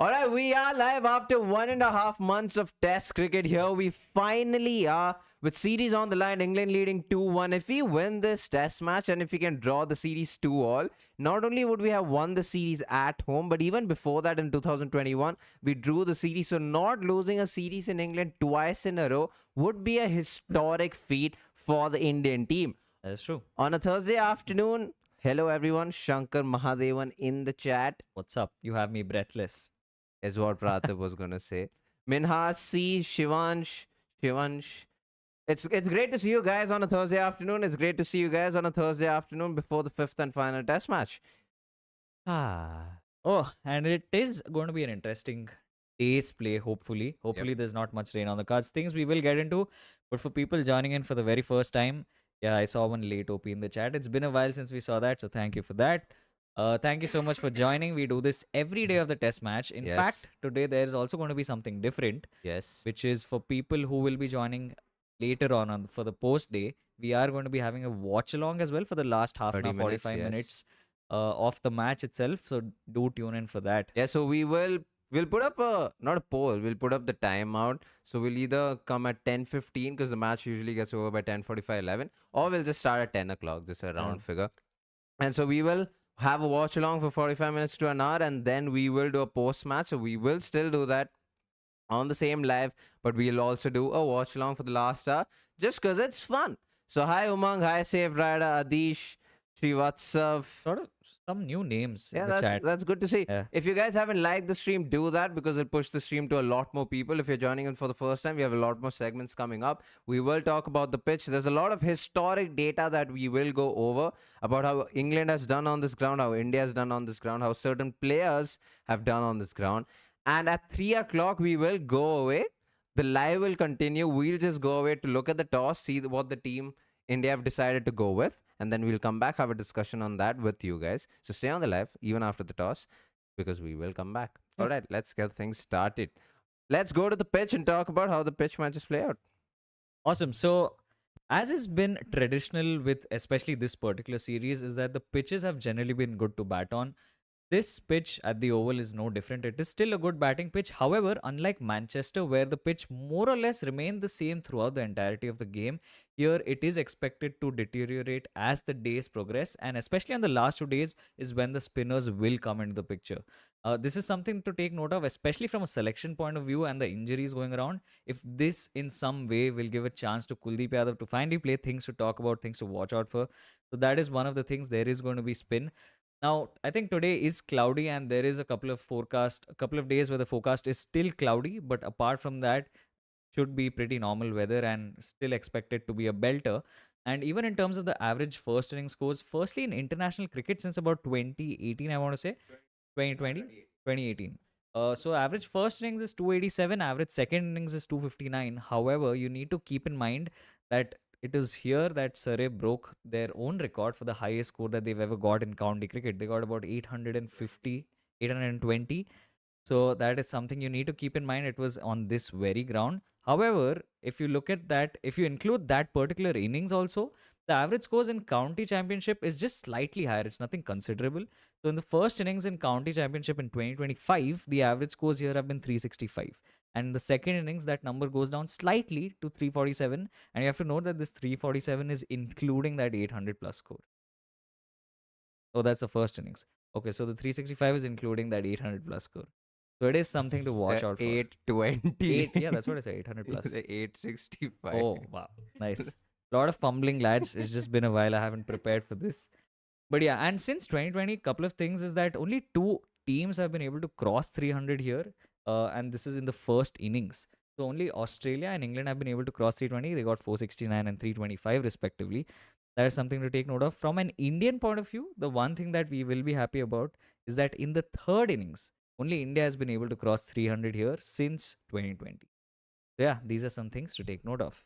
All right, we are live after 1.5 months of Test cricket. Here we finally are with series on the line. England leading 2-1. If we win this Test match and if we can draw the series 2-all, not only would we have won the series at home, but even before that in 2021, we drew the series. So not losing a series in England twice in a row would be a historic feat for the Indian team. That's true. On a Thursday afternoon, hello everyone. Shankar Mahadevan in the chat. What's up? You have me breathless. Is what Praatibh was gonna say. Minhas, C, Shivansh. It's great to see you guys on a Thursday afternoon. It's great to see you guys on a Thursday afternoon before the fifth and final Test match. Oh, and it is going to be an interesting day's play, hopefully. Hopefully, there's not much rain on the cards. Things we will get into. But for people joining in for the very first time, yeah, I saw one late OP in the chat. It's been a while since we saw that, so thank you for that. Thank you so much for joining. We do this every day of the test match. In fact, today there is also going to be something different. Yes. Which is for people who will be joining later on for the post day. We are going to be having a watch along as well for the last half an hour, 45 minutes of the match itself. So do tune in for that. Yeah. So we'll put up not a poll. We'll put up the timeout. So we'll either come at 10:15 because the match usually gets over by 10:45, 11, or we'll just start at 10 o'clock, just a round figure. And so we will have a watch along for 45 minutes to an hour, and then we will do a post match. So we will still do that on the same live, but we'll also do a watch along for the last hour just because it's fun. So hi Umang, hi Safe Rider, Adish, Srivatsav. Sort of some new names. Yeah, in the chat. that's good to see. Yeah. If you guys haven't liked the stream, do that because it'll push the stream to a lot more people. If you're joining in for the first time, we have a lot more segments coming up. We will talk about the pitch. There's a lot of historic data that we will go over about how England has done on this ground, how India has done on this ground, how certain players have done on this ground. And at 3 o'clock, we will go away. The live will continue. We'll just go away to look at the toss, see what the team India have decided to go with, and then we'll come back, have a discussion on that with you guys. So stay on the live even after the toss because we will come back. All right, let's get things started. Let's go to the pitch and talk about how the pitch matches play out. Awesome. So as has been traditional with especially this particular series is that the pitches have generally been good to bat on. This pitch at the Oval is no different. It is still a good batting pitch. However, unlike Manchester, where the pitch more or less remained the same throughout the entirety of the game, here it is expected to deteriorate as the days progress. And especially on the last 2 days is when the spinners will come into the picture. This is something to take note of, especially from a selection point of view and the injuries going around. If this in some way will give a chance to Kuldeep Yadav to finally play, things to talk about, things to watch out for. So that is one of the things. There is going to be spin. Now, I think today is cloudy and there is a couple of days where the forecast is still cloudy, but apart from that, should be pretty normal weather and still expected to be a belter. And even in terms of the average first inning scores, firstly in international cricket since about 2018, I want to say 2020, 2018. So average first innings is 287, average second innings is 259. However, you need to keep in mind that it is here that Surrey broke their own record for the highest score that they've ever got in county cricket. They got about 850, 820. So that is something you need to keep in mind. It was on this very ground. However, if you look at that, if you include that particular innings also, the average scores in county championship is just slightly higher. It's nothing considerable. So in the first innings in county championship in 2025, the average scores here have been 365. And in the second innings, that number goes down slightly to 347. And you have to note that this 347 is including that 800 plus score. Oh, that's the first innings. Okay, so the 365 is including that 800 plus score. So it is something to watch out for. 820. Yeah, that's what I say, 800 plus. 865. Oh, wow. Nice. A lot of fumbling, lads. It's just been a while. I haven't prepared for this. But yeah, and since 2020, a couple of things is that only 2 teams have been able to cross 300 here. And this is in the first innings. So only Australia and England have been able to cross 320. They got 469 and 325 respectively. That is something to take note of. From an Indian point of view, the one thing that we will be happy about is that in the third innings, only India has been able to cross 300 here since 2020. So yeah, these are some things to take note of.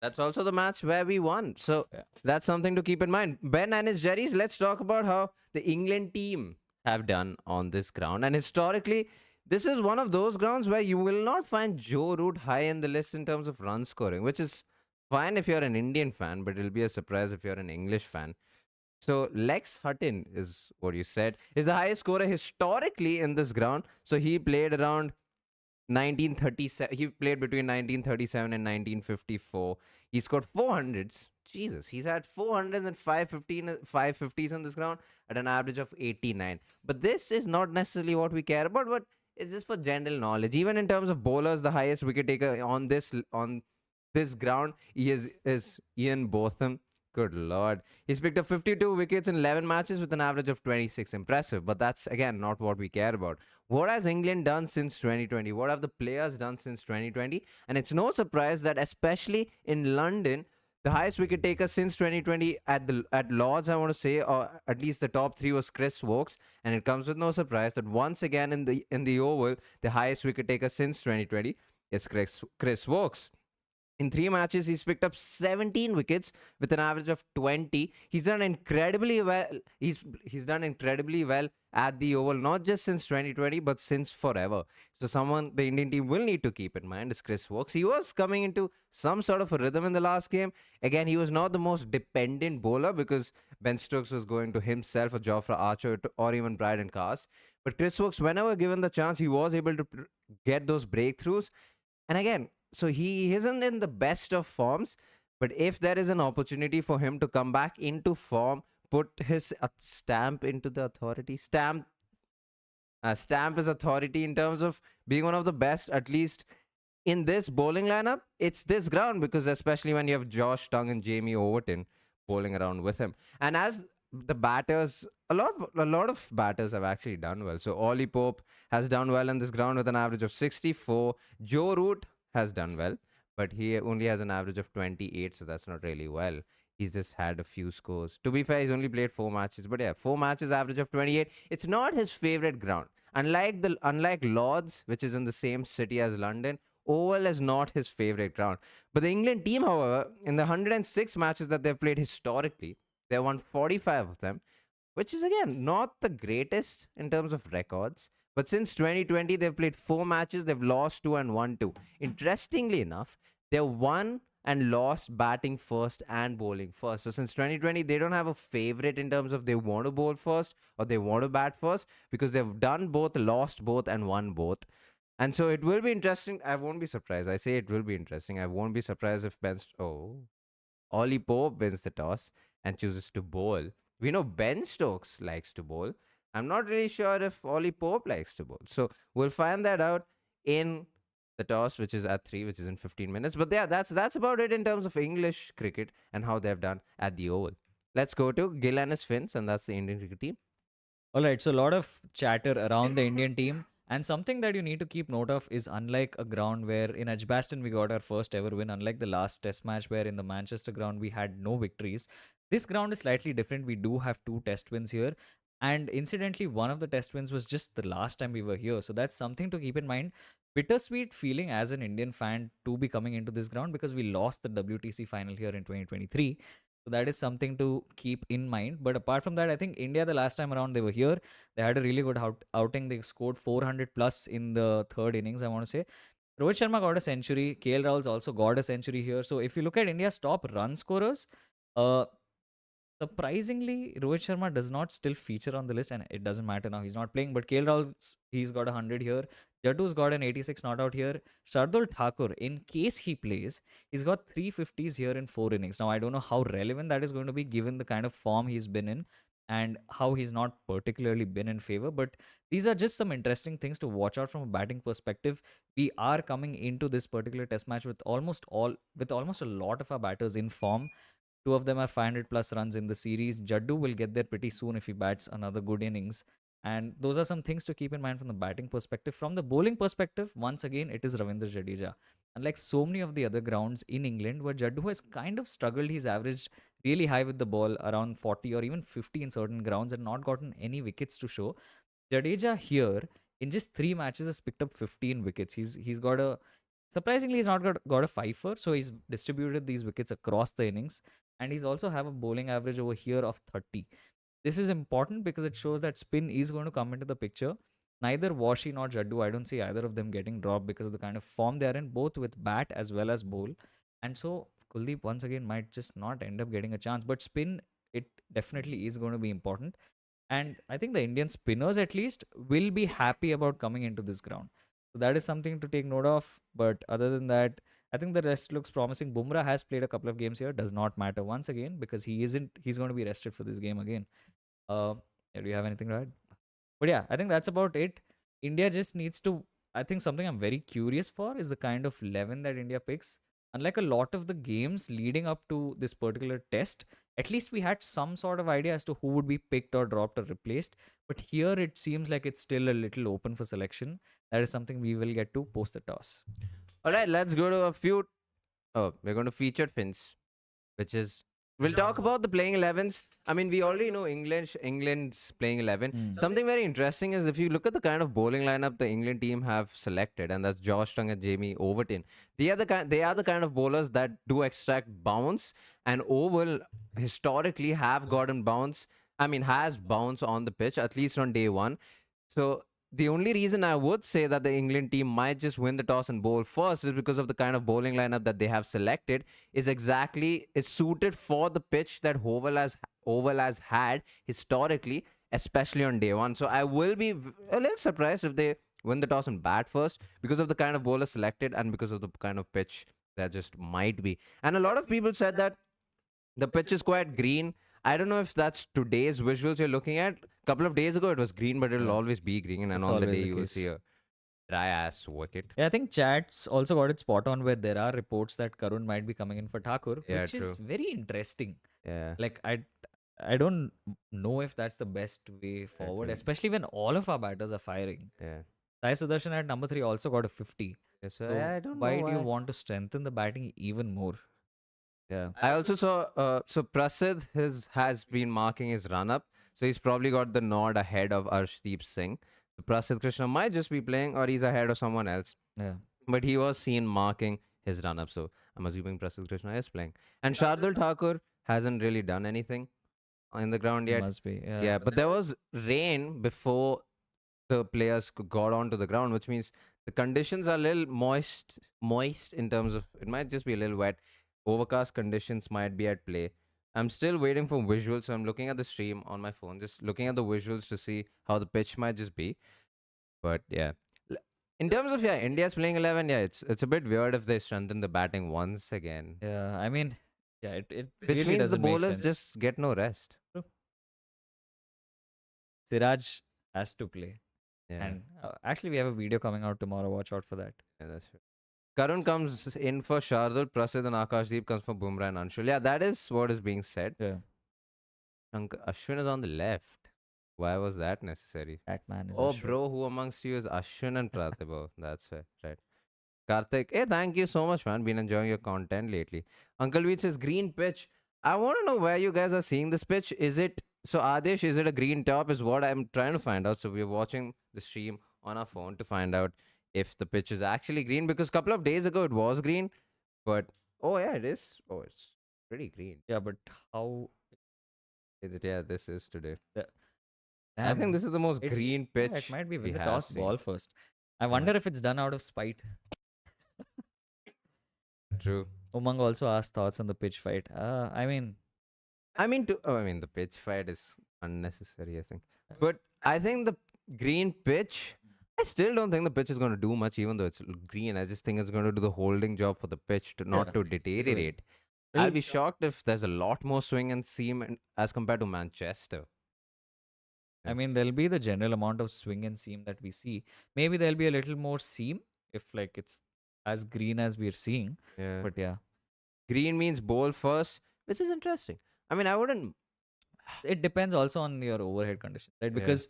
That's also the match where we won. So that's something to keep in mind. Ben and his Jerry's, let's talk about how the England team have done on this ground. And historically, this is one of those grounds where you will not find Joe Root high in the list in terms of run scoring, which is fine if you're an Indian fan, but it'll be a surprise if you're an English fan. So Lex Hutton is what you said is the highest scorer historically in this ground. So he played around 1937. He played between 1937 and 1954. He scored 400s. Jesus, he's had 400s and 550s on this ground at an average of 89. But this is not necessarily what we care about. But it's just for general knowledge. Even in terms of bowlers, the highest wicket taker on this ground is Ian Botham. Good lord. He's picked up 52 wickets in 11 matches with an average of 26. Impressive, but that's again not what we care about. What has England done since 2020? What have the players done since 2020? And it's no surprise that, especially in London, the highest wicket taker since 2020 at Lords, I want to say, or at least the top three, was Chris Wokes, and it comes with no surprise that once again in the Oval, the highest wicket taker since 2020 is Chris Wokes. In 3 matches, he's picked up 17 wickets with an average of 20. He's done incredibly well. He's done incredibly well at the Oval, not just since 2020, but since forever. So someone the Indian team will need to keep in mind is Chris Wokes. He was coming into some sort of a rhythm in the last game. Again, he was not the most dependent bowler because Ben Stokes was going to himself or Jofra Archer or even Bryden Cast. But Chris Wokes, whenever given the chance, he was able to get those breakthroughs. And again, so he isn't in the best of forms, but if there is an opportunity for him to come back into form, put his stamp into the authority, stamp his authority in terms of being one of the best, at least in this bowling lineup, it's this ground because especially when you have Josh Tongue and Jamie Overton bowling around with him. And as the batters, a lot of batters have actually done well. So Ollie Pope has done well in this ground with an average of 64. Joe Root has done well, but he only has an average of 28, so that's not really well. He's just had a few scores. To be fair, he's only played 4 matches, but yeah, 4 matches, average of 28. It's not his favorite ground. Unlike Lords, which is in the same city as London, Oval is not his favorite ground. But the England team, however, in the 106 matches that they've played historically, they won 45 of them, which is again not the greatest in terms of records. But since 2020, they've played 4 matches, they've lost two and won two. Interestingly enough, they've won and lost batting first and bowling first. So since 2020, they don't have a favorite in terms of they want to bowl first or they want to bat first because they've done both, lost both, and won both. And so it will be interesting. I won't be surprised. I say it will be interesting. I won't be surprised if Ollie Pope wins the toss and chooses to bowl. We know Ben Stokes likes to bowl. I'm not really sure if Ollie Pope likes to bowl. So we'll find that out in the toss, which is at 3, which is in 15 minutes. But yeah, that's about it in terms of English cricket and how they've done at the Oval. Let's go to Gill and his Finns, and that's the Indian cricket team. All right, so a lot of chatter around the Indian team. And something that you need to keep note of is, unlike a ground where in Edgbaston we got our first ever win, unlike the last test match where in the Manchester ground we had no victories, this ground is slightly different. We do have 2 test wins here. And incidentally, one of the test wins was just the last time we were here. So that's something to keep in mind. Bittersweet feeling as an Indian fan to be coming into this ground because we lost the WTC final here in 2023. So that is something to keep in mind. But apart from that, I think India, the last time around they were here, they had a really good outing. They scored 400 plus in the third innings, I want to say. Rohit Sharma got a century. KL Rahul's also got a century here. So if you look at India's top run scorers, uh, surprisingly, Rohit Sharma does not still feature on the list, and it doesn't matter now. He's not playing. But KL Rahul, he's got 100 here. Jaddu's got an 86 not out here. Shardul Thakur, in case he plays, he's got 350s here in 4 innings. Now, I don't know how relevant that is going to be given the kind of form he's been in and how he's not particularly been in favor. But these are just some interesting things to watch out from a batting perspective. We are coming into this particular test match with almost a lot of our batters in form. Two of them are 500 plus runs in the series. Jaddu will get there pretty soon if he bats another good innings. And those are some things to keep in mind from the batting perspective. From the bowling perspective, once again, it is Ravindra Jadeja. Unlike so many of the other grounds in England where Jaddu has kind of struggled, he's averaged really high with the ball, around 40 or even 50 in certain grounds, and not gotten any wickets to show. Jadeja here, in just 3 matches, has picked up 15 wickets. He's got a surprisingly, he's not got a fifer, so he's distributed these wickets across the innings, and he's also have a bowling average over here of 30. This is important because it shows that spin is going to come into the picture. Neither Washi nor Jaddu, I don't see either of them getting dropped because of the kind of form they are in, both with bat as well as bowl. And so Kuldeep once again might just not end up getting a chance. But spin it definitely is going to be important. And I think the Indian spinners at least will be happy about coming into this ground. So that is something to take note of. But other than that, I think the rest looks promising. Bumrah has played a couple of games here. Does not matter once again because he isn't. He's going to be rested for this game again. Uh, yeah, do you have anything to add? But yeah, I think that's about it. India just needs to. I think something I'm very curious for is the kind of 11 that India picks. Unlike a lot of the games leading up to this particular test, at least we had some sort of idea as to who would be picked or dropped or replaced. But here it seems like it's still a little open for selection. That is something we will get to post the toss. All right, let's go to a few. Oh, we're going to feature Finns, which is we'll talk about the playing 11s. I mean, we already know England's playing 11. Mm. Something very interesting is if you look at the kind of bowling lineup the England team have selected, and that's Josh Tongue and Jamie Overton. They are the kind of bowlers that do extract bounce, and Oval historically have gotten bounce. I mean, has bounce on the pitch at least on day one. So the only reason I would say that the England team might just win the toss and bowl first is because of the kind of bowling lineup that they have selected is suited for the pitch that Oval has had historically, especially on day one. So I will be a little surprised if they win the toss and bat first because of the kind of bowler selected and because of the kind of pitch that just might be. And a lot of people said that the pitch is quite green. I don't know if that's today's visuals you're looking at. A couple of days ago it was green, but it'll Yeah. always be green, and That's on the always day the you will see case. a dry ass wicket. Yeah, I think chat's also got it spot on where there are reports that Karun might be coming in for Thakur, Yeah, which is true. very interesting. Yeah, Like I don't know if that's the best way forward, true. especially when all of our batters are firing. Yeah. Sai Sudarshan at number 3 also got a 50. Yeah, so So I don't know why do you why. want to strengthen the batting even more? Yeah. I also saw so Prasidh has been marking his run up, so he's probably got the nod ahead of Arshdeep Singh. So Prasidh Krishna might just be playing, or he's ahead of someone else. Yeah. But he was seen marking his run up, so I'm assuming Prasidh Krishna is playing. And Shardul Thakur hasn't really done anything in the ground He yet. must be. Yeah. Yeah, but there was rain before the players got onto the ground, which means the conditions are a little moist in terms of it might just be a little wet. Overcast conditions might be at play. I'm still waiting for visuals, so I'm looking at the stream on my phone, just looking at the visuals to see how the pitch might just be. But yeah, L- in terms of India's playing 11, it's a bit weird if they strengthen the batting once again, Yeah. I mean, yeah, it which really means the doesn't make bowlers sense. just get no rest. True. Siraj has to play. Yeah, And actually, we have a video coming out tomorrow. Watch out for that. yeah, that's true. Karun comes in for Shardul, Prasid, and Akashdeep comes for Bumrah and Anshul. Yeah, that is what is being said. Yeah. Ashwin is on the left. Why was that necessary? That man is Oh, a show. bro, who amongst you is Ashwin and Praatibh? Oh, that's fair, right. Karthik, hey, thank you so much, man. Been enjoying your content lately. Uncle Veet says green pitch. I want to know where you guys are seeing this pitch. Is it so, Adesh? Is it a green top? Is what I'm trying to find out. So we're watching the stream on our phone to find out if the pitch is actually green. Because a couple of days ago it was green, but oh yeah, it is. Oh, it's pretty green. Yeah, but how? Is it? Yeah, this is today. The, I think damn. this is the most It, green yeah, pitch it might be we when the have toss seen. ball first. I wonder if it's done out of spite. True. Umang also asked thoughts on the pitch fight. The pitch fight is unnecessary, I think. But I think the green pitch, I still don't think the pitch is going to do much, even though it's green. I just think it's going to do the holding job for the pitch to not to deteriorate. I'll It'll- be shocked if there's a lot more swing and seam as compared to Manchester. I mean, there'll be the general amount of swing and seam that we see. Maybe there'll be a little more seam if like it's as green as we're seeing. Yeah. But yeah, Green means bowl first, which is interesting. I mean, I wouldn't. it depends also on your overhead conditions, right? Yeah. Because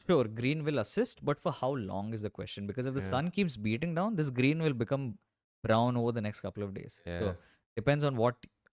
sure, green will assist, but for how long is the question? Because if the Yeah. sun keeps beating down, this green will become brown over the next couple of days. Yeah. So depends on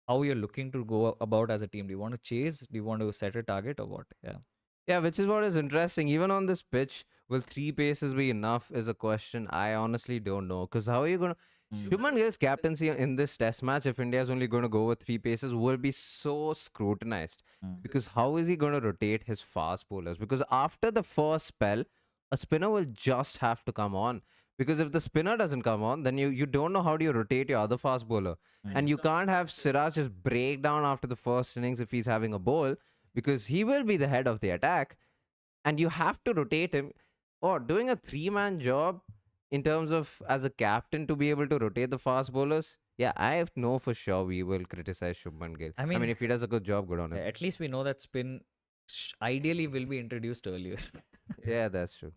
how you're looking to go about as a team. Do you want to chase? Do you want to set a target or what? Yeah. Yeah, which is what is interesting. Even on this pitch, will three paces be enough? Is a question I honestly don't know. Because how are you going to. Mm. Shubman Gill's captaincy in this test match, if India is only going to go with three paces, will be so scrutinized. Mm. Because how is he going to rotate his fast bowlers? Because after the first spell, a spinner will just have to come on. Because if the spinner doesn't come on, then you don't know how do you rotate your other fast bowler. And you can't have Siraj just break down after the first innings if he's having a bowl, because he will be the head of the attack and you have to rotate him. Or doing a three-man job in terms of as a captain to be able to rotate the fast bowlers. Yeah, I know for sure we will criticize Shubman Gill. I I mean, mean, if he does a good job, good on him. at least we know that spin ideally will be introduced earlier. Yeah, that's true.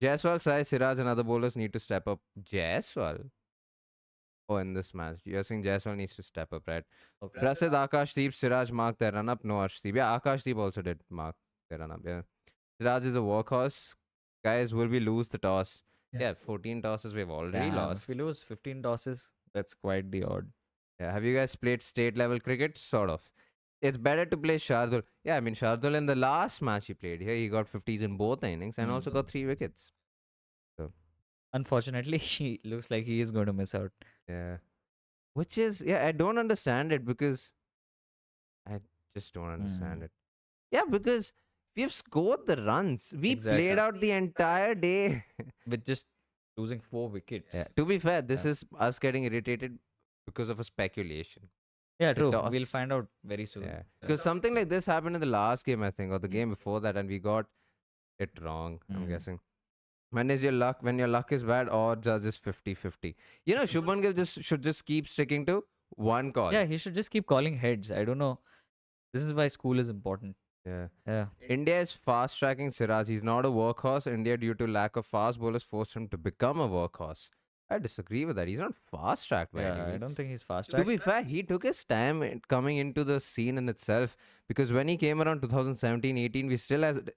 Jaiswal, Sai, Siraj, and other bowlers need to step up. Jaiswal? Oh, in this match. You're saying Jaiswal needs to step up, right? Okay. Prasid, Akashdeep, Siraj marked their run up. No, Arshdeep. Yeah, Akashdeep also did mark their run up. Yeah. Siraj is a workhorse. Guys, will we lose the toss? Yeah, 14 tosses we've already Damn, lost. if we lose 15 tosses, that's quite the odd. Yeah, have you guys played state level cricket? Sort of. It's better to play Shardul. Yeah, I mean, Shardul in the last match he played here, he got 50s in both innings and also got 3 wickets. Unfortunately, he looks like he is going to miss out. Yeah. Which is, yeah, I don't understand it because I just don't understand it. Yeah, because we've scored the runs. We Exactly. played out the entire day. With just losing 4 wickets. Yeah. To be fair, this is us getting irritated because of a speculation. Yeah, The true. toss. We'll find out very soon. Yeah. Because something like this happened in the last game, I think, or the game before that, and we got it wrong, I'm guessing. When your luck is bad, odds are just 50-50. You know, Shubman Gill should just keep sticking to one call. Yeah, he should just keep calling heads. I don't know. This is why school is important. Yeah. Yeah. India is fast tracking Siraj. He's not a workhorse. India, due to lack of fast bowlers, forced him to become a workhorse. I disagree with that. He's not fast tracked by any Yeah, I means. don't think he's fast To track. be fair, he took his time coming into the scene in itself, because when he came around 2017-18,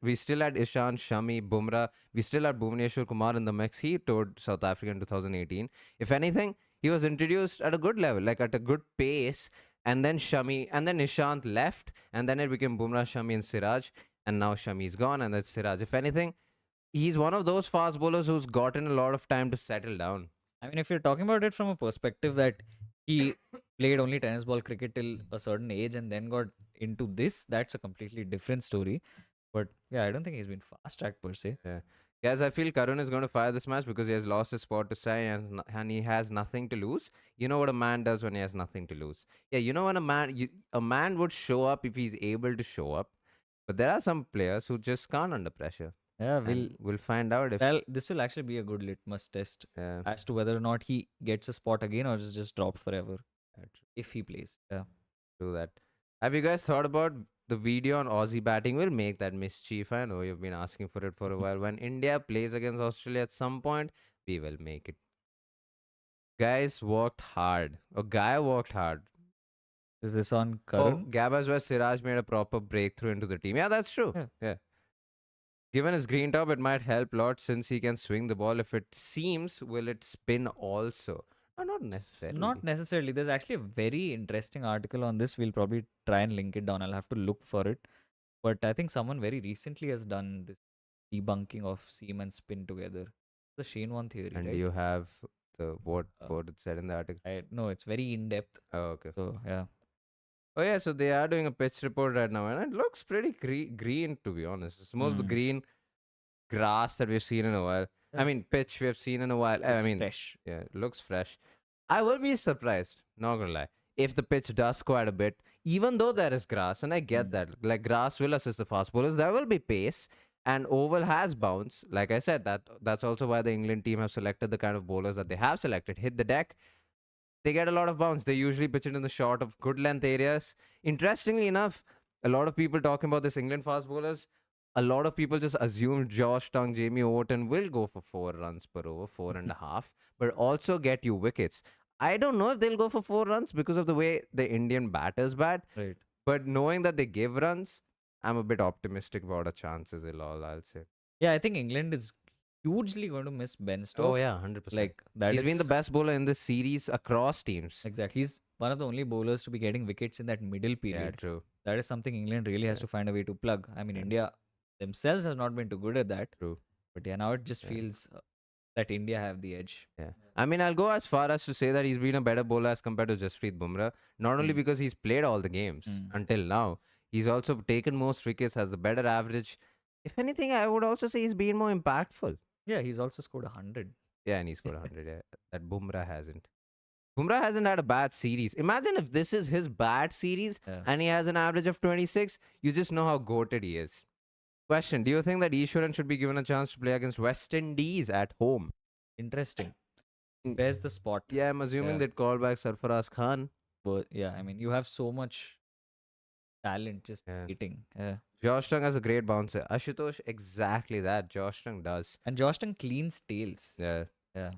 we still had Ishan, Shami, Bumrah, we still had Bhuvneshwar Kumar in the mix. He toured South Africa in 2018. If anything, he was introduced at a good level, like at a good pace, and then Ishant left, and then it became Bumrah, Shami, and Siraj, and now Shami's gone, and it's Siraj. If anything, he's one of those fast bowlers who's gotten a lot of time to settle down. I mean, if you're talking about it from a perspective that he played only tennis ball cricket till a certain age and then got into this, that's a completely different story. But yeah, I don't think he's been fast tracked per se. Yeah. Guys, I feel Karun is going to fire this match because he has lost his spot to Sai and he has nothing to lose. You know what a man does when he has nothing to lose. Yeah, you know when a man would show up if he's able to show up. But there are some players who just can't under pressure. Yeah, We'll find out if this will actually be a good litmus test yeah, as to whether or not he gets a spot again or is just dropped forever true if he plays. Yeah. that. Have you guys thought about the video on Aussie batting? We'll make that mischief. I know you've been asking for it for a while. When India plays against Australia at some point, we will make it. Guys worked hard. A guy worked hard. Is this on Oh, Karun? Gabas where Siraj made a proper breakthrough into the team. Yeah, that's true. Yeah. Given his green top, it might help a lot since he can swing the ball. If it seems, will it spin also? No, not necessarily. Not necessarily. There's actually a very interesting article on this. We'll probably try and link it down. I'll have to look for it. But I think someone very recently has done this debunking of seam and spin together. The Shane one theory, And right? you have the what it said in the article. No, it's very in depth. Oh, okay. So yeah. Oh yeah, so they are doing a pitch report right now, and it looks pretty green to be honest. It's most of the green grass that we've seen in a while. I mean, pitch we have seen in a while. I mean, fresh. yeah, it looks fresh. I will be surprised, not gonna lie, if the pitch does quite a bit, even though there is grass, and I get that. Like grass will assist the fast bowlers. There will be pace, and oval has bounce. Like I said, that's also why the England team have selected the kind of bowlers that they have selected. Hit the deck. They get a lot of bounce. They usually pitch it in the short of good length areas. Interestingly enough, a lot of people talking about this England fast bowlers, a lot of people just assume Josh Tongue, Jamie Overton will go for 4 runs per over, 4.5, but also get you wickets. I don't know if they'll go for 4 runs because of the way the Indian batters bat, Right. but knowing that they give runs, I'm a bit optimistic about our chances, I'll say. Yeah, I think England is hugely going to miss Ben Stokes. Oh, yeah, 100%. Like that. He's been the best bowler in this series across teams. Exactly. He's one of the only bowlers to be getting wickets in that middle Yeah, period. true. That is something England really has to find a way to plug. I mean, Yeah. India themselves has not been too good at that. True. But yeah, now it just Yeah. feels that India have the edge. Yeah. I mean, I'll go as far as to say that he's been a better bowler as compared to Jasprit Bumrah. Not only because he's played all the games until now, he's also taken most wickets, has a better average. If anything, I would also say he's been more impactful. Yeah, he's also scored 100. Yeah, and he scored 100. Yeah, that Bumrah hasn't. Bumrah hasn't had a bad series. Imagine if this is his bad series Yeah. and he has an average of 26. You just know how goated he is. Question: do you think that Ishwaran should be given a chance to play against West Indies at home? Interesting. Mm, Where's the spot? Yeah, I'm assuming Yeah. they'd call back Sarfaraz Khan. But yeah, I mean, you have so much talent just Yeah. waiting. Yeah. Josh Tung has a great bouncer. Ashutosh, exactly that. Josh Tung does. And Joston cleans tails. Yeah. Yeah.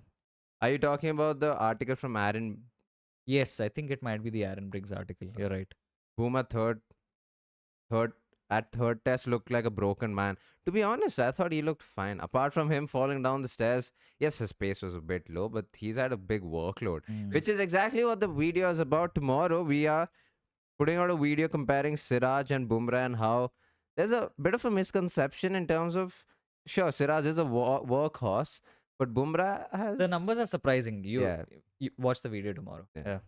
Are you talking about the article from Aaron Yes, I think it might be the Aaron Briggs article. You're right. Boomer third at third test looked like a broken man. To be honest, I thought he looked fine. Apart from him falling down the stairs, yes, his pace was a bit low, but he's had a big workload, Mm. which is exactly what the video is about. Tomorrow, we are putting out a video comparing Siraj and Bumrah and how there's a bit of a misconception in terms of sure, Siraj is a workhorse, but Bumrah has The numbers are surprising. yeah, You watch the video tomorrow. yeah. Yeah.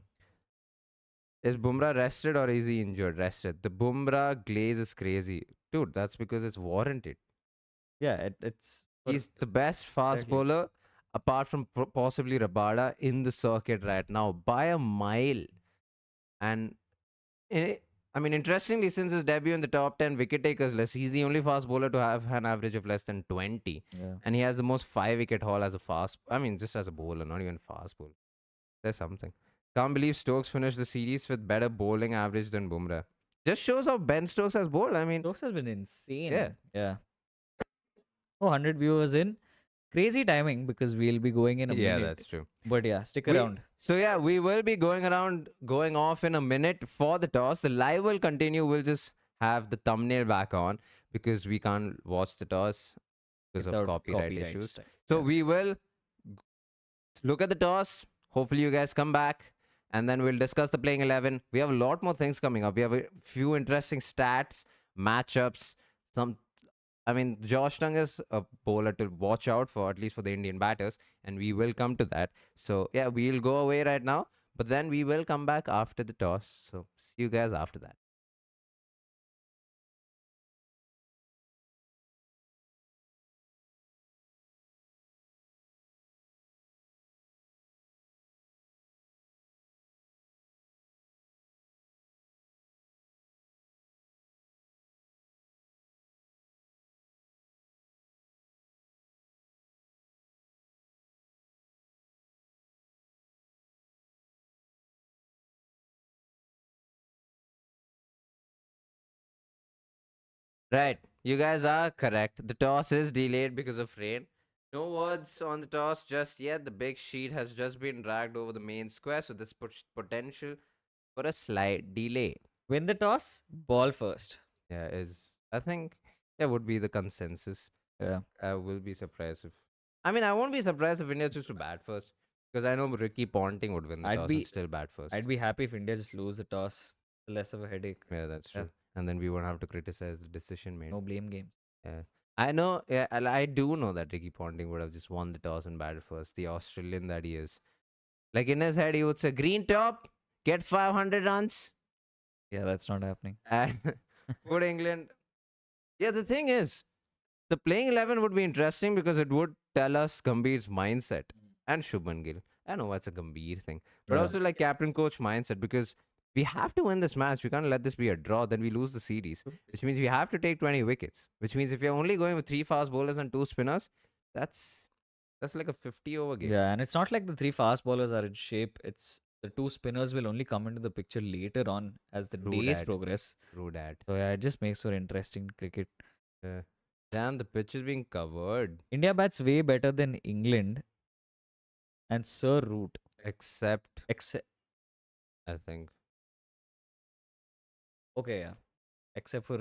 Is Bumrah rested or is he injured? Rested. The Bumrah glaze is crazy. Dude, that's because it's warranted. Yeah, it's He's the best fast exactly. bowler apart from possibly Rabada in the circuit right now by a mile. And I mean, interestingly, since his debut in the top 10 wicket takers list, he's the only fast bowler to have an average of less than 20. Yeah. And he has the most 5 wicket haul as a fast, I mean, just as a bowler, not even fast bowler. There's something. Can't believe Stokes finished the series with better bowling average than Bumrah. Just shows how Ben Stokes has bowled. I mean, Stokes has been insane. yeah. Yeah. Oh, 100 viewers in. Crazy timing because we'll be going in a Yeah, minute. that's true. But yeah, stick around. So yeah, we will be going off in a minute for the toss. The live will continue. We'll just have the thumbnail back on because we can't watch the toss because of Without copyright copyright issues. strike. So Yeah. we will look at the toss. Hopefully you guys come back and then we'll discuss the playing 11. We have a lot more things coming up. We have a few interesting stats, matchups, some I mean, Josh Tung is a bowler to watch out for, at least for the Indian batters, and we will come to that. So, yeah, we'll go away right now, but then we will come back after the toss. So, see you guys after that. Right. You guys are correct. The toss is delayed because of rain. No words on the toss just yet. The big sheet has just been dragged over the main square, so this puts potential for a slight delay. Win the toss, ball first. Yeah, is I think that would be the consensus. Yeah. I will be surprised if. I mean, I won't be surprised if India chooses to bat first because I know Ricky Ponting would win the I'd toss be and still bat first. I'd be happy if India just lose the toss. Less of a headache. Yeah, that's Yeah. true. And then we won't have to criticize the decision made. No blame games. Yeah. I know. Yeah, I do know that Ricky Ponting would have just won the toss and batted first. The Australian that he is. Like in his head, he would say, "Green top, get 500 runs." Yeah, that's not happening. And put England. Yeah, the thing is, the playing 11 would be interesting because it would tell us Gambhir's mindset and Shubman Gill. I know that's a Gambhir thing, but Yeah. also like captain coach mindset because we have to win this match. We can't let this be a draw. Then we lose the series, which means we have to take 20 wickets. Which means if you're only going with 3 fast bowlers and 2 spinners, that's like a 50 over game. Yeah, and it's not like the 3 fast bowlers are in shape. It's the 2 spinners will only come into the picture later on as the True days that. progress. True that. So yeah, it just makes for interesting cricket. Yeah. Damn, the pitch is being covered. India bats way better than England and Sir Root. Except, Except I think. okay, yeah. Except for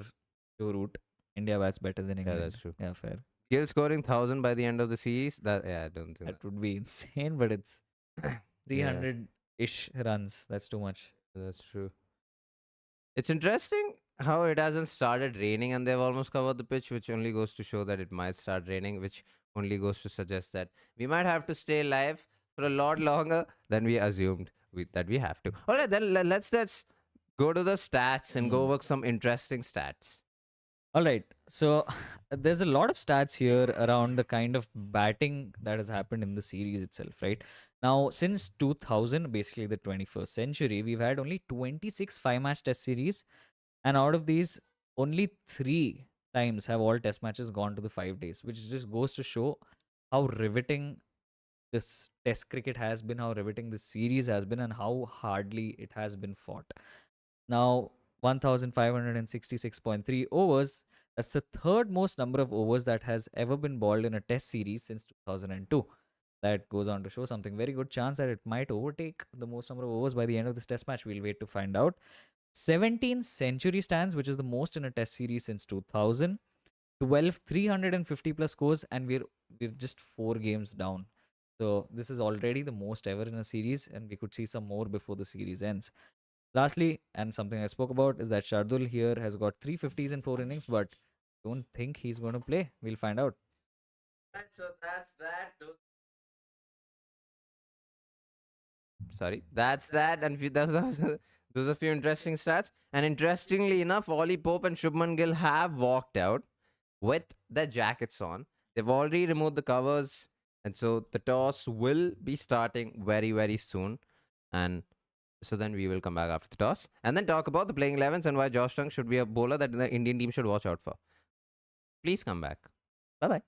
Joe Root, India bats better than Yeah, England. that's true. Yeah, fair. Gill scoring 1,000 by the end of the series. That I don't think That would be insane, but it's 300-ish runs. That's too much. that's true. It's interesting how it hasn't started raining and they've almost covered the pitch, which only goes to show that it might start raining, which only goes to suggest that we might have to stay live for a lot longer than we assumed that we have to. All right, then let's go to the stats and go Mm. over some interesting stats. All right. So there's a lot of stats here around the kind of batting that has happened in the series itself, right? Now, since 2000, basically the 21st century, we've had only 26 five-match test series, and out of these, only 3 times have all test matches gone to the 5 days, which just goes to show how riveting this test cricket has been, how riveting this series has been, and how hardly it has been fought. Now, 1566.3 overs. That's the third most number of overs that has ever been bowled in a test series since 2002. That goes on to show something very good chance that it might overtake the most number of overs by the end of this test match. We'll wait to find out. 17 century stands, which is the most in a test series since 2000. 12 350 plus scores, and we're just 4 games down. So this is already the most ever in a series, and we could see some more before the series ends. Lastly, and something I spoke about, is that Shardul here has got 350s in 4 innings, but don't think he's going to play. We'll find out. Right, so that's that. Sorry, that's that. And those are a few interesting stats. And interestingly enough, Ollie Pope and Shubman Gill have walked out with their jackets on. They've already removed the covers, and so the toss will be starting very, very soon. And so then we will come back after the toss and then talk about the playing 11s and why Josh Tung should be a bowler that the Indian team should watch out for. Please come back. Bye bye.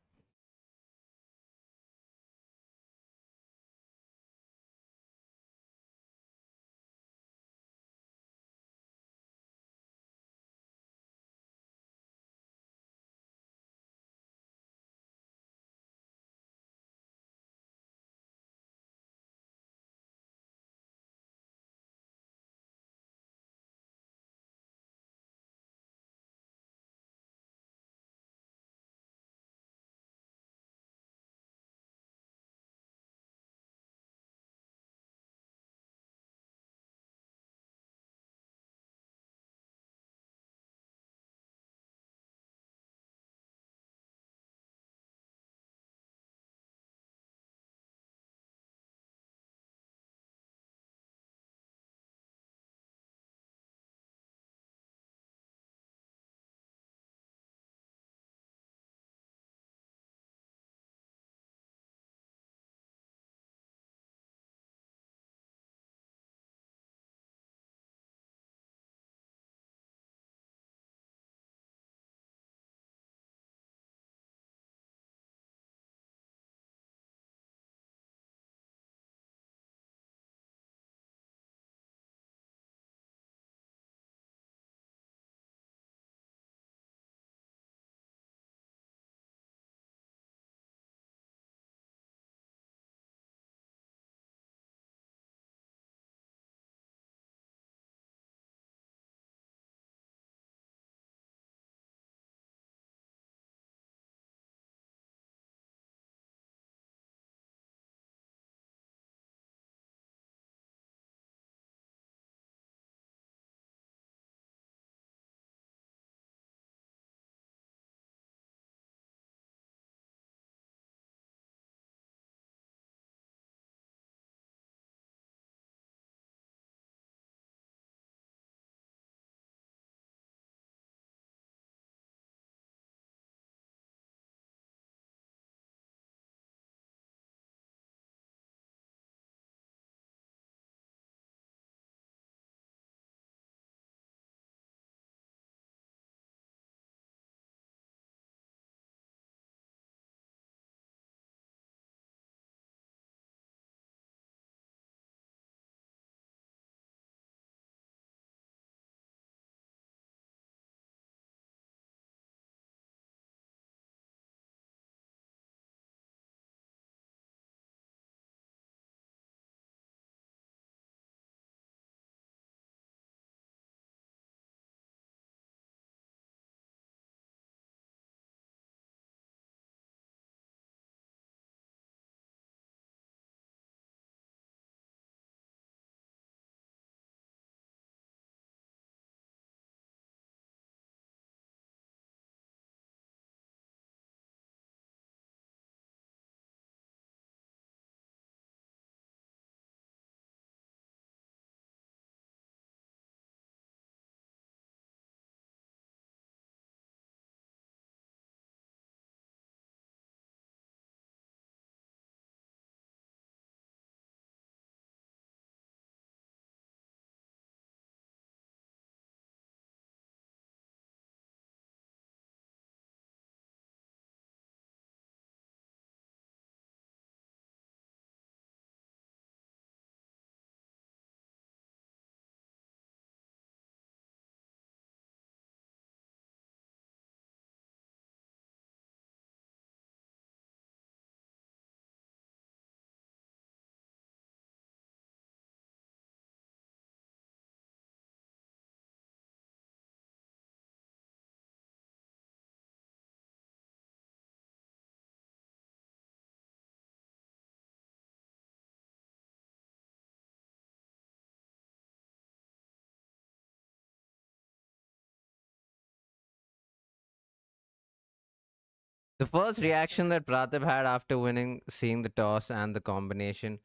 The first reaction that Praatibh had after winning, seeing the toss and the combination.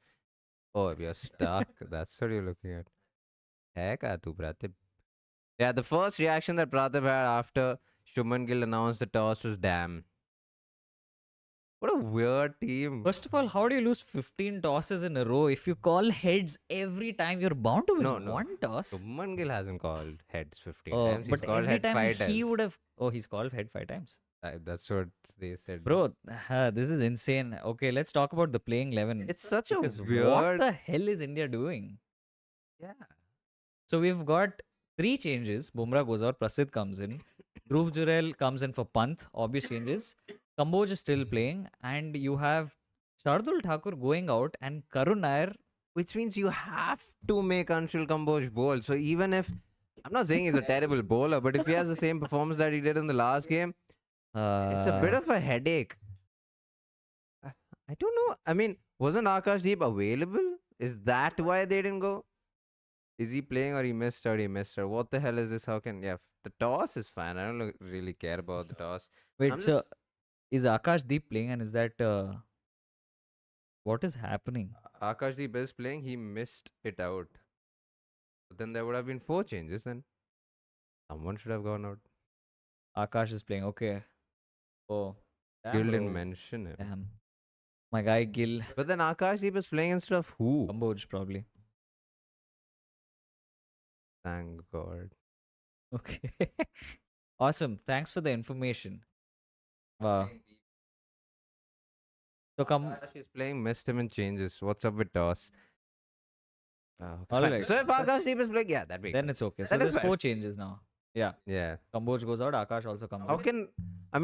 Oh, you're stuck. That's what you're looking at. Heck, tu Praatibh. Yeah, the first reaction that Praatibh had after Shubman Gill announced the toss was damn. What a weird team. First of all, how do you lose 15 tosses in a row? If you call heads every time, you're bound to win No, no. one toss. Shubman Gill hasn't called heads 15 times. He's But called every head time 5 he times. would have. Oh, he's called head 5 times. That's what they said. Bro, this is insane. Okay, let's talk about the playing 11. It's such a Because what weird. the hell is India doing? Yeah. So we've got 3 changes. Bumrah goes out, Prasidh comes in. Dhruv Jurel comes in for Pant, obvious changes. Kamboj is still playing. And you have Shardul Thakur going out and Karun Nair. Which means you have to make Anshul Kamboj bowl. So even if I'm not saying he's a terrible bowler, but if he has the same performance that he did in the last game, it's a bit of a headache. I don't know. I mean, wasn't Akashdeep available? Is that why they didn't go? Is he playing or he missed out? He missed out. What the hell is this? How can the toss is fine. I don't really care about the toss. Wait, I'm so just- is Akash Deep playing and is that what is happening? Akashdeep is playing. He missed it out. But then there would have been 4 changes. Then someone should have gone out. Akash is playing. Okay. Oh, You damn, didn't bro. mention it. Damn. My guy Gill But then Akashdeep is playing instead of who? Kamboj probably. Thank God. Okay. Awesome. Thanks for the information. Wow. So come. Akash is playing, missed him in changes. What's up with toss? Okay, All fine. right. So if That's- Akashdeep is playing, yeah, that makes Then sense. it's okay. So That is there's fair. 4 changes now. Yeah. Yeah. Kamboj goes out. Akash also comes How in. can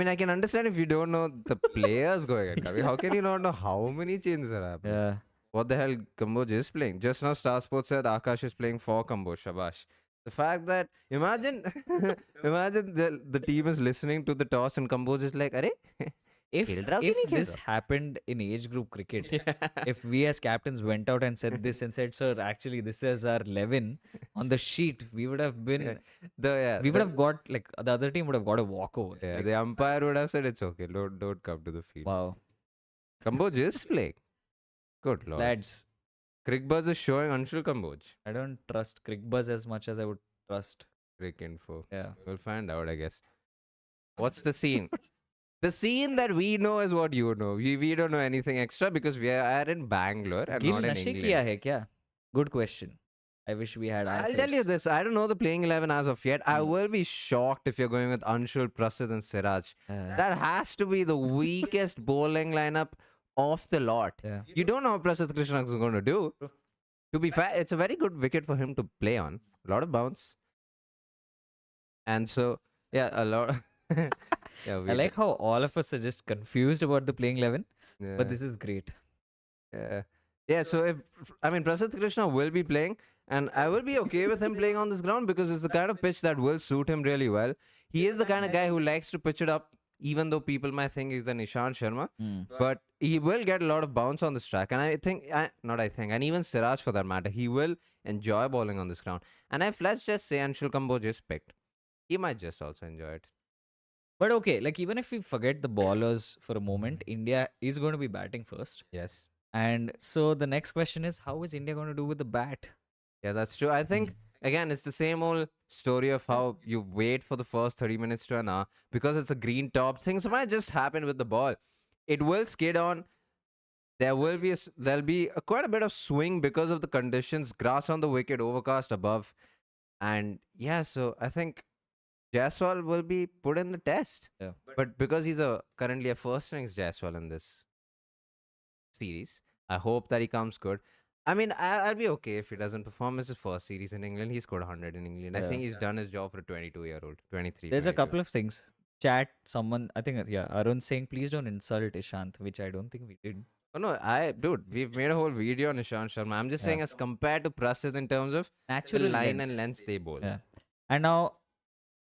I can understand if you don't know the players going and coming. How can you not know how many changes are happening? Yeah. What the hell Kamboj is playing? Just now Star Sports said Akash is playing for Kamboj. Shabash. The fact that imagine the team is listening to the toss and Kamboj is like, Arey? If खेल रहा हो कि नहीं खेल this happened in age group cricket, if we as captains went out and said this and said, sir, actually this is our 11 on the sheet, we would have been, we would have got like the other team would have got a walkover. Yeah, Like, the umpire would have said it's okay. Don't come to the field. wow, Kamboj is playing. Good lord. lads, Crickbuzz is showing Anshul Kamboj. I don't trust Crickbuzz as much as I would trust. Crick info. Yeah. We'll find out, I guess. What's the scene? The scene that we know is what you know. We don't know anything extra because we are in Bangalore and Gill not in नशे England. किया है क्या? Good question. I wish we had answers. I'll tell you this. I don't know the playing 11 as of yet. I Hmm. will be shocked if you're going with Anshul, Prasidh and Siraj. That has to be the weakest bowling lineup of the lot. Yeah. You don't know what Prasidh Krishna is going to do. True. To be fair, it's a very good wicket for him to play on. A lot of bounce. And so, yeah, a lot. Yeah, I like how all of us are just confused about the playing 11, yeah, but this is great. yeah. So if Prasidh Krishna will be playing, and I will be okay with him playing on this ground because it's the kind of pitch that will suit him really well. He is the kind of guy who likes to pitch it up, even though people might think he's the Nishant Sharma. But he will get a lot of bounce on this track. And and even Siraj for that matter, he will enjoy bowling on this ground. And if let's just say Anshul Kamboj is picked, he might just also enjoy it. But okay, like even if we forget the bowlers for a moment, India is going to be batting first. Yes. And so the next question is, how is India going to do with the bat? Yeah, that's true. I think, again, it's the same old story of how you wait for the first 30 minutes to an hour because it's a green top. Things might just happen with the ball. It will skid on. There'll be quite a bit of swing because of the conditions. Grass on the wicket, overcast above. And yeah, so I think Jaiswal will be put in the test. Yeah. But because he's currently a first innings Jaiswal in this series, I hope that he comes good. I mean, I'll be okay if he doesn't perform. It's his first series in England. He scored 100 in England. I Yeah. think he's done his job for a 22-year-old, 23. There's a 22. couple of things. Chat, someone, I think, yeah, Arun saying, please don't insult Ishant, which I don't think we did. Oh no, dude, we've made a whole video on Nishant Sharma. I'm just Yeah. saying as compared to Prasidh in terms of the Natural line length. and length they bowl. Yeah. And now,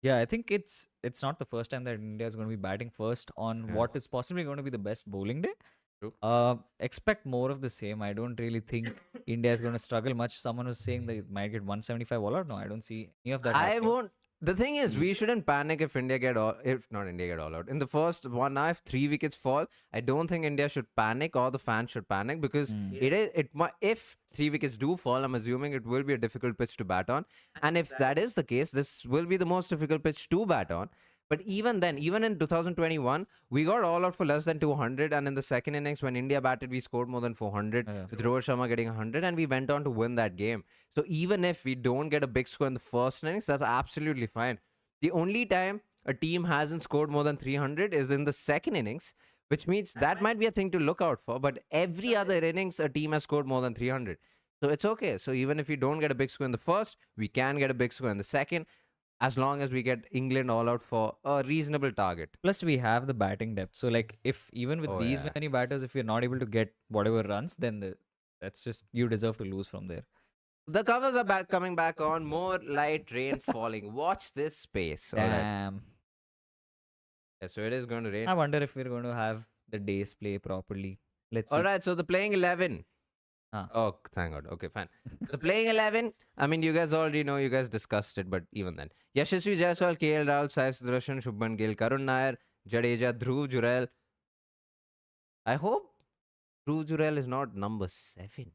yeah, I think it's not the first time that India is going to be batting first on Yeah. what is possibly going to be the best bowling day. True. Expect more of the same. I don't really think India is going to struggle much. Someone was saying they might get 175 all out. No, I don't see any of that. I happening. won't. The thing is, we Easy. shouldn't panic if if not India get all out. In the first 1 hour, if 3 wickets fall, I don't think India should panic or the fans should panic because Mm. if 3 wickets do fall, I'm assuming it will be a difficult pitch to bat on. And if that is the case, this will be the most difficult pitch to bat on. But even then, even in 2021, we got all out for less than 200. And in the second innings, when India batted, we scored more than 400 Yeah. with Rohit Sharma getting 100, and we went on to win that game. So even if we don't get a big score in the first innings, that's absolutely fine. The only time a team hasn't scored more than 300 is in the second innings, which means that might be a thing to look out for. But every other innings, a team has scored more than 300. So it's okay. So even if we don't get a big score in the first, we can get a big score in the second, as long as we get England all out for a reasonable target. Plus, we have the batting depth. So, like, if even with Oh, these yeah. many batters, if you're not able to get whatever runs, then that's just you deserve to lose from there. The covers are coming back on. More light rain falling. Watch this space. All right. Damn. Yeah, so it is going to rain. I wonder if we're going to have the days play properly. Let's see. All right. So the playing 11. Ah. Oh, thank God. Okay, fine. The playing 11. I mean, you guys already know. You guys discussed it, but even then, Yashasvi Jaiswal, KL Rahul, Sai Sudarshan, Shubman Gill, Karun Nair, Jadeja, Dhruv Jurel. I hope Dhruv Jurel is not number 7.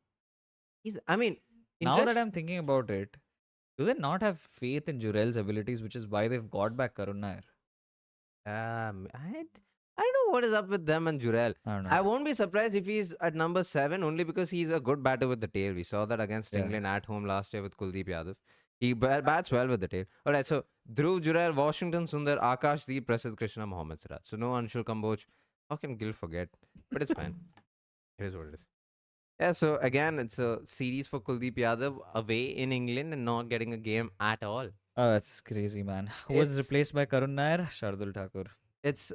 I mean, Now that I'm thinking about it, do they not have faith in Jurel's abilities, which is why they've got back Karun Nair? I don't know what is up with them and Jurel. I don't know. I won't be surprised if he's at number 7 only because he's a good batter with the tail. We saw that against Yeah. England at home last year with Kuldeep Yadav. He bats well with the tail. All right, so Dhruv Jurel, Washington Sundar, Akash Deep, Prasidh Krishna, Mohammad Siraj. So no Anshul Kamboj. How can Gill forget? But it's fine. It is what it is. Yeah, so again, it's a series for Kuldeep Yadav away in England and not getting a game at all. Oh, that's crazy, man. Who was It's- replaced by Karun Nair? Shardul Thakur. It's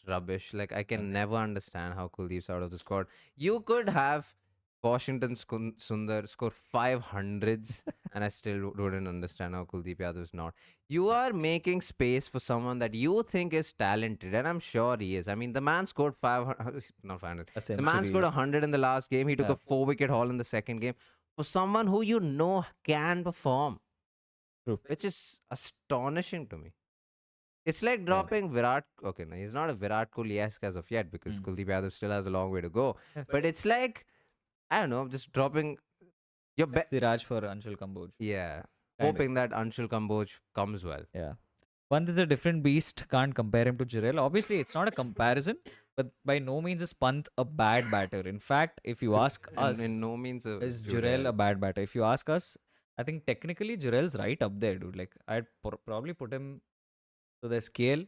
rubbish. Like I can never understand how Kuldeep's out of the squad. You could have Washington Sundar score 500s, and I still wouldn't understand how Kuldeep Yadav is not. You are making space for someone that you think is talented, and I'm sure he is. I mean, the man scored 500, not 500. A The man century. scored 100 in the last game. He took Yeah. a 4-wicket haul in the second game. For someone who you know can perform, True. which is astonishing to me. It's like dropping Virat. Okay, no, he's not a Virat Kohli-esque as of yet because Kuldeep Yadav still has a long way to go. Yeah. But it's like, I don't know, just dropping your Siraj for Anshul Kamboj. yeah, Kind of. hoping that Anshul Kamboj comes well. Yeah. One is a different beast. Can't compare him to Jurel. Obviously, it's not a comparison, but by no means is Pant a bad batter. In fact, if you ask us, in no means is Jurel a bad batter? If you ask us, I think technically Jurel's right up there, dude. Like, I'd probably put him to the scale,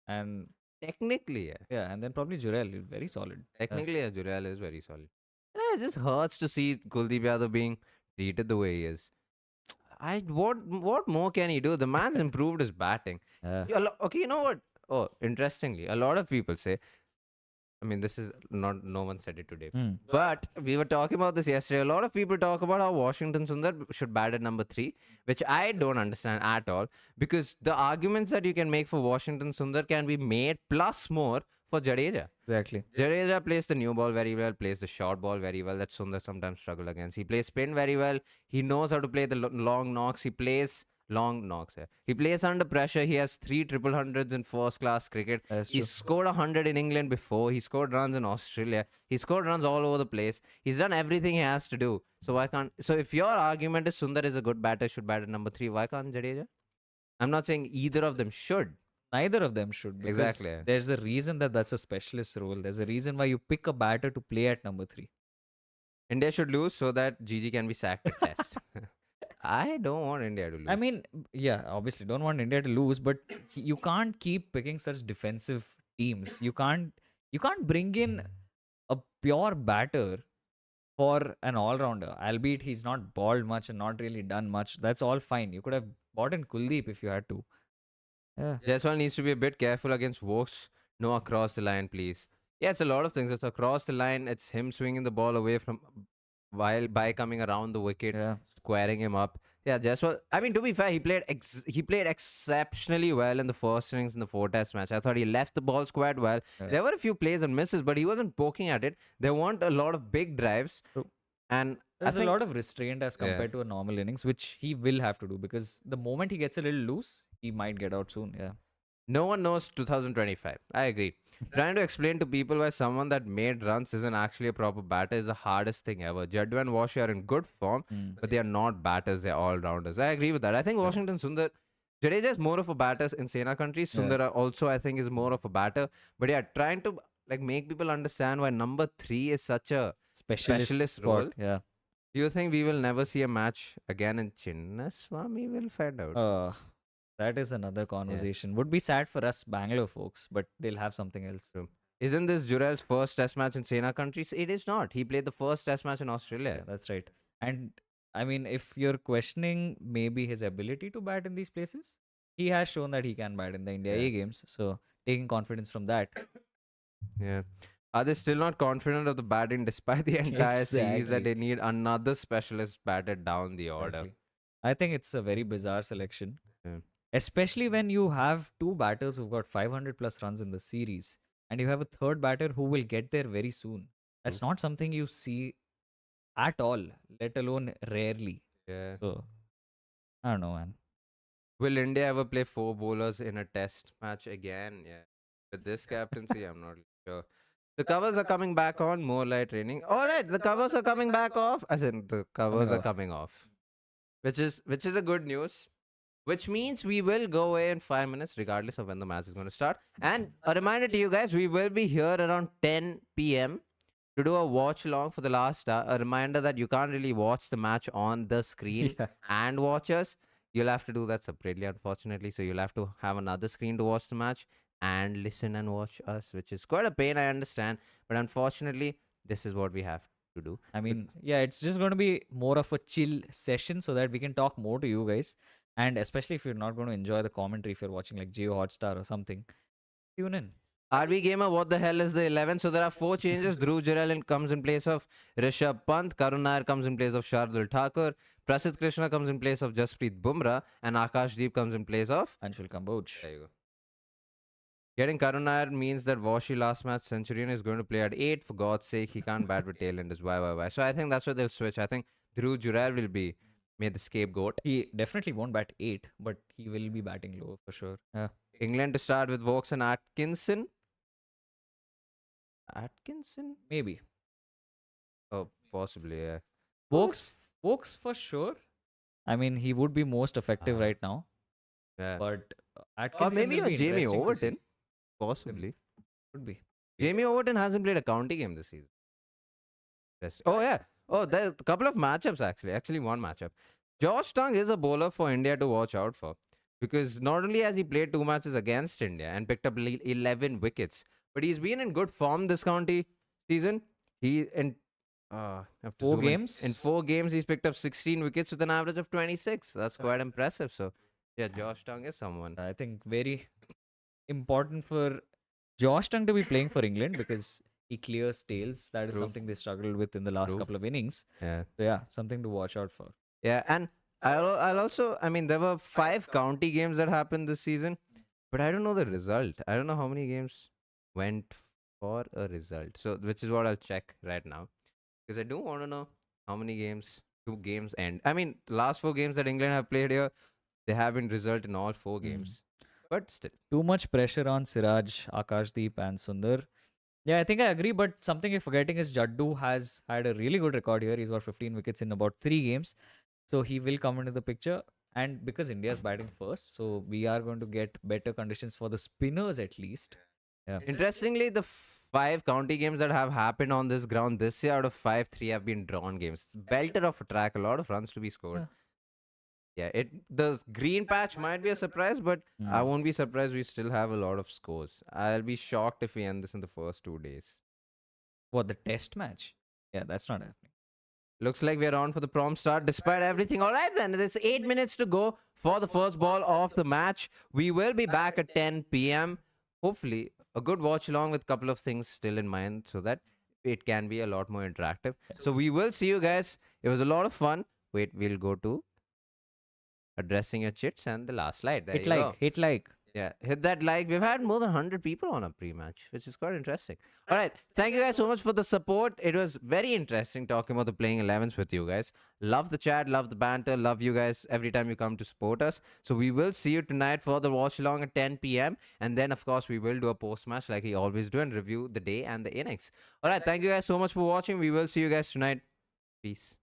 and technically, yeah. and then probably Jurel is very solid. Technically, yeah, Jurel is very solid. And it just hurts to see Kuldeep Yadav being treated the way he is. What more can he do? The man's improved his batting. Okay, you know what? Oh, interestingly, a lot of people say, I mean, this is not, no one said it today. But we were talking about this yesterday. A lot of people talk about how Washington Sundar should bat at number 3, which I don't understand at all. Because the arguments that you can make for Washington Sundar can be made plus more for Jadeja. Exactly. Jadeja plays the new ball very well, plays the short ball very well. That Sundar sometimes struggle against. He plays spin very well. He knows how to play the long knocks. He plays long knocks. Yeah. He plays under pressure. He has 3 triple hundreds in first class cricket. That's He true. scored 100 in England before. He scored runs in Australia. He scored runs all over the place. He's done everything he has to do. So why can't? So if your argument is Sundar is a good batter, should bat at number 3, why can't Jadeja? I'm not saying either of them should. Neither of them should. Because Exactly. There's a reason that's a specialist role. There's a reason why you pick a batter to play at number 3. India should lose so that Gigi can be sacked at test. I don't want India to lose. I mean, yeah, obviously don't want India to lose, but you can't keep picking such defensive teams. You can't bring in a pure batter for an all-rounder, albeit he's not balled much and not really done much. That's all fine. You could have bought in Kuldeep if you had to. Yeah. Jaiswal needs to be a bit careful against Vokes. No across the line, please. Yeah, it's a lot of things. It's across the line. It's him swinging the ball away from while by coming around the wicket, Yeah. squaring him up. Yeah, Jaiswal. I mean, to be fair, he played exceptionally well in the first innings in the 4-test match. I thought he left the ball squared well. Yeah. There were a few plays and misses, but he wasn't poking at it. There weren't a lot of big drives, True. and There's I think a lot of restraint as compared to a normal innings, which he will have to do because the moment he gets a little loose, he might get out soon. Yeah. No one knows 2025. I agree. Trying to explain to people why someone that made runs isn't actually a proper batter is the hardest thing ever. Jaddu and Washi are in good form, Mm. but they are not batters, they're all rounders. I agree with that. I think Yeah. Washington Sundar, Jadeja is more of a batter in Sena countries. Yeah. Sundara also, I think, is more of a batter. But yeah, trying to like make people understand why number three is such a Specialist specialist role. spot. Yeah. Do you think we will never see a match again in Chinnaswamy? We'll find out. That is another Yeah. conversation. Would be sad for us Bangalore folks, but they'll have something else. So, isn't this Jurel's first test match in Sena countries? It is not. He played the first test match in Yeah, Australia. that's right. And I mean, if you're questioning maybe his ability to bat in these places, he has shown that he can bat in the India Yeah. A games. So taking confidence from that. Yeah. Are they still not confident of the batting despite the entire series that Exactly. they need another specialist batter down the order? Exactly. I think it's a very bizarre selection, Yeah. especially when you have two batters who've got 500 plus runs in the series, and you have a third batter who will get there very soon. That's not something you see at all, let alone rarely. Yeah. So I don't know, man. Will India ever play four bowlers in a test match again? Yeah. With this captaincy, I'm not sure. The covers are coming back on, more light raining. All right, the covers are coming back off. As in, the covers are off. coming off, which is a good news. Which means we will go away in 5 minutes, regardless of when the match is going to start. And a reminder to you guys, we will be here around 10 p.m. to do a watch along for the last hour. A reminder that you can't really watch the match on the screen Yeah. and watch us. You'll have to do that separately, unfortunately. So you'll have to have another screen to watch the match and listen and watch us, which is quite a pain, I understand. But unfortunately, this is what we have to do. I mean, yeah, it's just going to be more of a chill session so that we can talk more to you guys. And especially if you're not going to enjoy the commentary, if you're watching like Geo Hotstar or something, tune in. RB Gamer, what the hell is the 11? So there are 4 changes. Dhruv Jurel comes in place of Rishabh Pant. Karun Nair comes in place of Shardul Thakur. Prasidh Krishna comes in place of Jasprit Bumrah. And Akash Deep comes in place of... Anshul Kamboj. There you go. Getting Karun Nair means that Washi last match Centurion is going to play at 8. For God's sake, he can't bat with tailenders. Why? So I think that's where they'll switch. I think Dhruv Jurel will be made the scapegoat. He definitely won't bat 8, but he will be batting low for sure. Yeah. England to start with Vokes and Atkinson. Atkinson? Maybe. Oh, possibly, yeah. Vokes for sure. I mean, he would be most effective right now. Yeah. But Or Atkinson maybe will be Jamie interesting to see. Overton. Possibly. Could be. Jamie Overton hasn't played a county game this season. Oh, yeah. Oh, there's a couple of matchups actually. Actually, one matchup. Josh Tongue is a bowler for India to watch out for. Because not only has he played 2 matches against India and picked up 11 wickets, but he's been in good form this county season. I have to 4 zoom in. games? In 4 games, he's picked up 16 wickets with an average of 26. That's quite impressive. So, yeah, Josh Tongue is someone. I think very important for Josh Tongue to be playing for England because he clears tails. That is True. something they struggled with in the last True. couple of innings. Yeah. So yeah, something to watch out for. Yeah, and I'll also, I mean, there were 5 county games that happened this season, but I don't know the result. I don't know how many games went for a result. So, which is what I'll check right now. Because I do want to know how many games, 2 games end. I mean, the last 4 games that England have played here, they haven't result in all 4 games. But still. Too much pressure on Siraj, Akashdeep and Sundar. Yeah, I think I agree, but something you're forgetting is Jaddu has had a really good record here. He's got 15 wickets in about 3 games. So he will come into the picture. And because India's batting first, so we are going to get better conditions for the spinners at least. Yeah. Interestingly, the 5 county games that have happened on this ground this year, out of 5, 3 have been drawn games. It's belter of a track, a lot of runs to be scored. Yeah, the green patch might be a surprise, but I won't be surprised we still have a lot of scores. I'll be shocked if we end this in the first 2 days. What, the test match? Yeah, that's not happening. Looks like we're on for the prompt start despite everything. All right, then. There's 8 minutes to go for the first ball of the match. We will be back at 10 p.m. Hopefully, a good watch along with a couple of things still in mind so that it can be a lot more interactive. So we will see you guys. It was a lot of fun. Wait, we'll go to addressing your chits and the last slide. There you go. Hit like. Yeah, hit that like. We've had more than 100 people on a pre-match, which is quite interesting. All right, thank you guys so much for the support. It was very interesting talking about the playing 11s with you guys. Love the chat, love the banter, love you guys every time you come to support us. So we will see you tonight for the watch along at 10 p.m. And then, of course, we will do a post-match like we always do and review the day and the innings. All right, thank you guys so much for watching. We will see you guys tonight. Peace.